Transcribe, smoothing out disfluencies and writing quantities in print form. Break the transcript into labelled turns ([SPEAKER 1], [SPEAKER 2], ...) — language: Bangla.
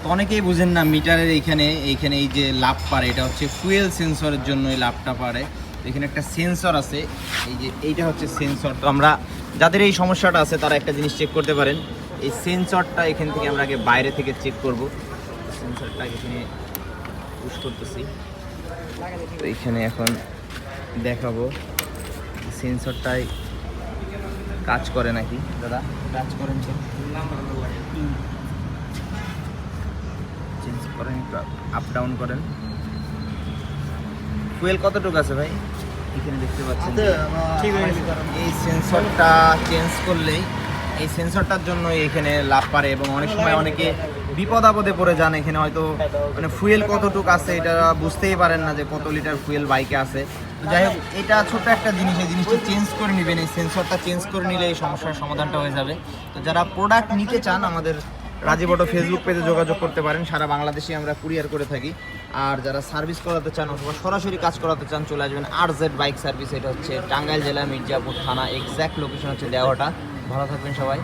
[SPEAKER 1] তো অনেকেই বুঝেন না মিটারের এইখানে এই যে লাভ পারে, এটা হচ্ছে ফুয়েল সেন্সরের জন্য এই লাভটা পারে। এখানে একটা সেন্সর আছে, এই যে এইটা হচ্ছে সেন্সর। তো আমরা যাদের এই সমস্যাটা আছে তারা একটা জিনিস চেক করতে পারেন, এই সেন্সরটা এখান থেকে আমরা আগে বাইরে থেকে চেক করব। সেন্সরটা এখানে পুশ করতেছি, তো এইখানে এখন দেখাবো সেন্সরটাই কাজ করে নাকি। দাদা কাজ করেন তো, চেঞ্জ করেন, একটু আপ ডাউন করেন। ফুয়েল কতটুকু আছে ভাই এখানে দেখতে পাচ্ছেন।
[SPEAKER 2] ঠিক হয়ে গেছে।
[SPEAKER 1] এই সেন্সরটা চেঞ্জ করলেই, এই সেন্সরটার জন্য এখানে লাভ পারে। এবং অনেক সময় অনেকে বিপদ আপদে পড়ে যান, এখানে হয়তো মানে ফুয়েল কতটুকু আছে এটা বুঝতেই পারেন না যে কত লিটার ফুয়েল বাইকে আছে। তো যাই হোক, এটা ছোট একটা জিনিস, এই জিনিসটা চেঞ্জ করে নেবেন। এই সেন্সরটা চেঞ্জ করে নিলে এই সমস্যার সমাধানটা হয়ে যাবে। তো যারা প্রোডাক্ট নিতে চান আমাদের রাজীব অটো ফেসবুক পেজে যোগাযোগ করতে পারেন, সারা বাংলাদেশে আমরা কুরিয়ার করে থাকি। আর যারা সার্ভিস করাতে চান অথবা সরাসরি কাজ করাতে চান চলে আসবেন RZ বাইক সার্ভিস। এটা হচ্ছে টাঙ্গাইল জেলা মির্জাপুর থানা, এক্স্যাক্ট লোকেশন হচ্ছে দেওয়াটা। ভালো থাকবেন সবাই।